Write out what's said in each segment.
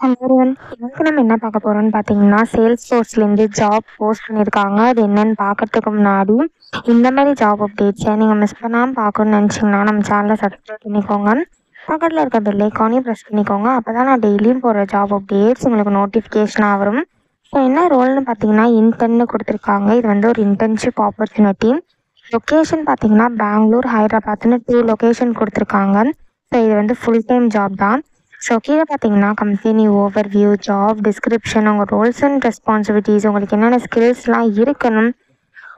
Everyone இன்னைக்கு நம்ம என்ன பார்க்க போறோம்னு பார்த்தீங்கன்னா சேல்ஸ் ஃபோர்ஸ்லேருந்து ஜாப் போஸ்ட் பண்ணியிருக்காங்க. அது என்னன்னு பார்க்கறதுக்கு முன்னாடி இந்த மாதிரி ஜாப் அப்டேட்ஸை நீங்கள் மிஸ் பண்ணாமல் பார்க்கணும்னு நினச்சிங்கன்னா நம்ம சேனலை சப்ஸ்கிரைப் பண்ணிக்கோங்க. பக்கத்தில் இருக்க பெல் ஐக்கானையும் ப்ரெஸ் பண்ணிக்கோங்க. அப்போ தான் நான் டெய்லியும் போகிற ஜாப் அப்டேட்ஸ் உங்களுக்கு நோட்டிஃபிகேஷனாக வரும். ஸோ என்ன ரோல்னு பார்த்தீங்கன்னா இன்டர்ன்னு கொடுத்துருக்காங்க. இது வந்து ஒரு இன்டர்ன்ஷிப் ஆப்பர்ச்சுனிட்டி. லொக்கேஷன் பார்த்தீங்கன்னா பெங்களூர், ஹைதராபாத்னு 2 லொக்கேஷன் கொடுத்துருக்காங்க. ஸோ இது வந்து ஃபுல் டைம் ஜாப் தான். ஸோ கீழே பார்த்தீங்கன்னா கம்பெனி ஓவர்வியூ, ஜாப் டிஸ்கிரிப்ஷன், உங்கள் ரோல்ஸ் அண்ட் ரெஸ்பான்சிபிலிட்டிஸ், உங்களுக்கு என்னென்ன ஸ்கில்ஸ்லாம் இருக்கணும்,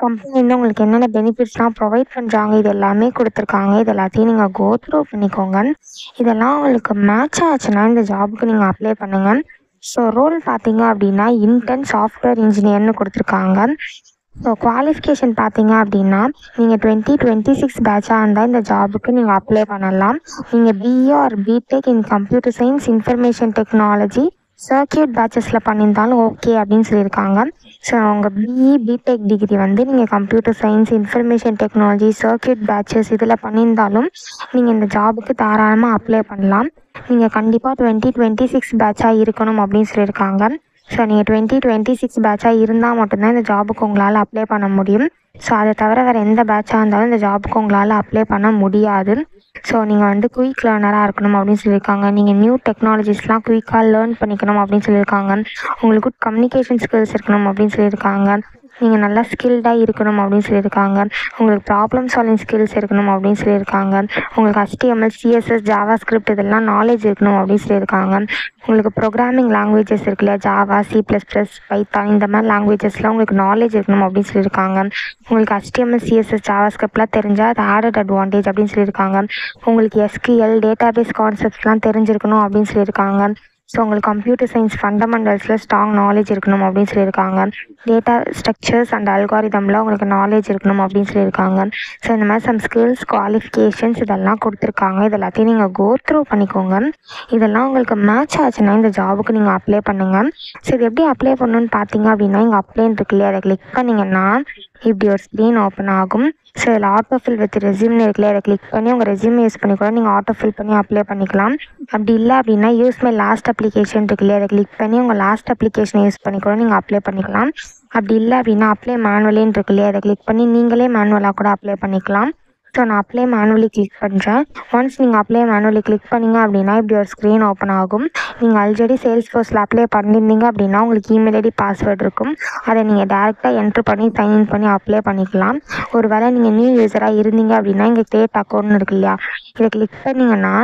கம்பெனி வந்து உங்களுக்கு என்னென்ன பெனிஃபிட்ஸ்லாம் ப்ரொவைட் பண்ணுறாங்க, இது எல்லாமே கொடுத்துருக்காங்க. இது எல்லாத்தையும் நீங்கள் கோ த்ரூ பண்ணிக்கோங்க. இதெல்லாம் உங்களுக்கு மேட்ச் ஆச்சுன்னா இந்த ஜாபுக்கு நீங்கள் அப்ளை பண்ணுங்கள். ஸோ ரோல் பார்த்தீங்க அப்படின்னா இன்டர்ன் சாஃப்ட்வேர் இன்ஜினியர்னு கொடுத்துருக்காங்க. ஸோ குவாலிஃபிகேஷன் பார்த்தீங்க அப்படின்னா நீங்கள் 2026 பேட்சாக இருந்தால் இந்த ஜாபுக்கு நீங்கள் அப்ளை பண்ணலாம். நீங்கள் BE or BTech in computer science, information technology, circuit பேட்சஸில் பண்ணியிருந்தாலும் ஓகே அப்படின்னு சொல்லியிருக்காங்க. ஸோ உங்கள் பிஇ பிடெக் டிகிரி வந்து நீங்கள் computer science, information technology, circuit patches இதில் பண்ணியிருந்தாலும் நீங்கள் இந்த ஜாபுக்கு தாராளமாக அப்ளை பண்ணலாம். நீங்கள் கண்டிப்பாக 2026 பேட்சாக இருக்கணும் அப்படின்னு சொல்லியிருக்காங்க. ஸோ நீங்கள் 2026 பேட்சாக இருந்தால் மட்டும்தான் இந்த ஜாபுக்கு உங்களால் அப்ளை பண்ண முடியும். ஸோ அதை தவிர வேறு எந்த பேட்சாக இருந்தாலும் இந்த ஜாபுக்கு உங்களால் அப்ளை பண்ண முடியாது. ஸோ நீங்கள் வந்து குயிக் லேர்னராக இருக்கணும் அப்படின்னு சொல்லியிருக்காங்க. நீங்கள் நியூ டெக்னாலஜிஸ்லாம் குயிக்காக லேர்ன் பண்ணிக்கணும் அப்படின்னு சொல்லியிருக்காங்க. உங்களுக்கு குட் கம்யூனிகேஷன் ஸ்கில்ஸ் இருக்கணும் அப்படின்னு சொல்லியிருக்காங்க. நீங்கள் நல்லா ஸ்கில்டாக இருக்கணும் அப்படின்னு சொல்லியிருக்காங்க. உங்களுக்கு ப்ராப்ளம் சால்விங் ஸ்கில்ஸ் இருக்கணும் அப்படின்னு சொல்லியிருக்காங்க. உங்களுக்கு HTML, CSS, ஜாவா ஸ்கிரிப்ட் இதெல்லாம் நாலேஜ் இருக்கணும் அப்படின்னு சொல்லியிருக்காங்க. உங்களுக்கு ப்ரோக்ராமிங் லாங்குவேஜஸ் இருக்கு இல்லையா, ஜாவா, C++, பைத்தான் இந்த மாதிரி லாங்குவேஜஸ்லாம் உங்களுக்கு நாலேஜ் இருக்கணும் அப்படின்னு சொல்லியிருக்காங்க. உங்களுக்கு HTML, CSS, ஜாவா ஸ்கிரிப்ட்லாம் தெரிஞ்சால் அது ஆடட் அட்வான்டேஜ் அப்படின்னு சொல்லியிருக்காங்க. உங்களுக்கு SQL, டேட்டாபேஸ் கான்செப்ட்ஸ்லாம் தெரிஞ்சிருக்கணும் அப்படின்னு சொல்லியிருக்காங்க. ஸோ உங்களுக்கு கம்ப்யூட்டர் சயின்ஸ் ஃபண்டமெண்டல்ஸில் ஸ்ட்ராங் நாலேஜ் இருக்கணும் அப்படின்னு சொல்லியிருக்காங்க. டேட்டா ஸ்ட்ரக்சர்ஸ் அண்ட் அல்காரிதமில் உங்களுக்கு நாலேஜ் இருக்கணும் அப்படின்னு சொல்லியிருக்காங்க. ஸோ இந்த மாதிரி சம் ஸ்கில்ஸ், குவாலிஃபிகேஷன்ஸ் இதெல்லாம் கொடுத்துருக்காங்க. இது எல்லாத்தையும் நீங்கள் கோ த்ரூ பண்ணிக்கோங்க. இதெல்லாம் உங்களுக்கு மேட்ச் ஆச்சுன்னா இந்த ஜாபுக்கு நீங்கள் அப்ளை பண்ணுங்கள். ஸோ இது எப்படி அப்ளை பண்ணணுன்னு பார்த்தீங்க அப்படின்னா இங்கே அப்ளைன்னு இருக்கு இல்லையா, அதை கிளிக் பண்ணிங்கன்னா இப்படி ஒரு ஸ்க்ரீன் ஓப்பன் ஆகும். ஸோ இதில் ஆட்டோ ஃபில் வித் ரெஸ்யூம்னு இருக்குல்ல, அதை கிளிக் பண்ணி உங்கள் ரெஸ்யூம் யூஸ் பண்ணி கூட நீங்கள் ஆட்டோ ஃபில் பண்ணி அப்ளை பண்ணிக்கலாம். அப்படி இல்லை அப்படின்னா யூஸ் மை லாஸ்ட் அப்ளிகேஷன் இருக்கு இல்லையா, அதை கிளிக் பண்ணி உங்கள் லாஸ்ட் அப்ளிகேஷனை யூஸ் பண்ணி கூட நீங்கள் அப்ளை பண்ணிக்கலாம். அப்படி இல்லை அப்படின்னா அப்ளை மேனுவலின்னு இருக்கு இல்லையா, அதை கிளிக் பண்ணி நீங்களே மேனுவலாக கூட அப்ளை பண்ணிக்கலாம். ஸோ நான் அப்ளை மேனுவலி கிளிக் பண்ணுறேன். ஒன்ஸ் நீங்கள் அப்ளை மேனுவலி கிளிக் பண்ணிங்க அப்படின்னா இப்படி ஒரு ஸ்க்ரீன் ஓப்பன் ஆகும். நீங்கள் ஆல்ரெடி சேல்ஸ் ஃபோர்ஸில் அப்ளை பண்ணியிருந்தீங்க அப்படின்னா உங்களுக்கு இமெயில் ஐடி, பாஸ்வேர்டு இருக்கும். அதை நீங்கள் டேரெக்டாக என்ட்ரு பண்ணி சைன்இன் பண்ணி அப்ளை பண்ணிக்கலாம். ஒரு வேளை நீங்கள் நியூ யூஸராக இருந்தீங்க அப்படின்னா இங்கே கிரியேட் அக்கௌண்ட்னு இருக்கு இல்லையா, இதை கிளிக் பண்ணிங்கன்னா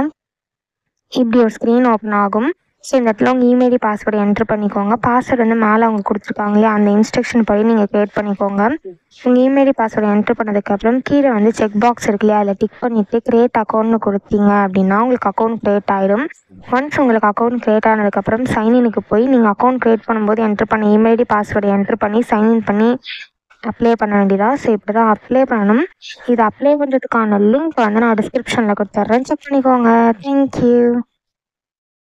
இப்படி ஒரு ஸ்க்ரீன் ஓப்பன் ஆகும். ஸோ இந்த இடத்துல உங்கள் இமெயில் ஐடி, பாஸ்வேர்டு என்ட்ரு பண்ணிக்கோங்க. பாஸ்வேர்டு வந்து மேலே அவங்க கொடுத்துருக்காங்க இல்லையா, அந்த இன்ஸ்ட்ரக்ஷன் படி நீங்கள் கிரியேட் பண்ணிக்கோங்க. உங்கள் இமெயில் ஐடி, பாஸ்வேர்டு என்ட்ரு பண்ணதுக்கப்புறம் கீழே வந்து செக் பாக்ஸ் இருக்கு இல்லையா, அதில் டிக் பண்ணிவிட்டு கிரியேட் அக்கௌண்ட்னு கொடுத்தீங்க அப்படின்னா உங்களுக்கு அக்கௌண்ட் க்ரியேட் ஆகிடும். ஒன்ஸ் உங்களுக்கு அக்கௌண்ட் க்ரியேட் ஆனதுக்கப்புறம் சைன்இனுக்கு போய் நீங்கள் அக்கௌண்ட் க்ரியேட் பண்ணும்போது என்ட்ரு பண்ண இமெயில் ஐடி, பாஸ்வேர்டு என்ட்ரு பண்ணி சைன்இன் பண்ணி அப்ளை பண்ண வேண்டியதா. ஸோ இப்படி தான் அப்ளை பண்ணணும். இது அப்ளை பண்ணுறதுக்கான லிங்க் வந்து நான் டிஸ்கிரிப்ஷனில் கொடுத்துட்றேன், செக் பண்ணிக்கோங்க. தேங்க்யூ.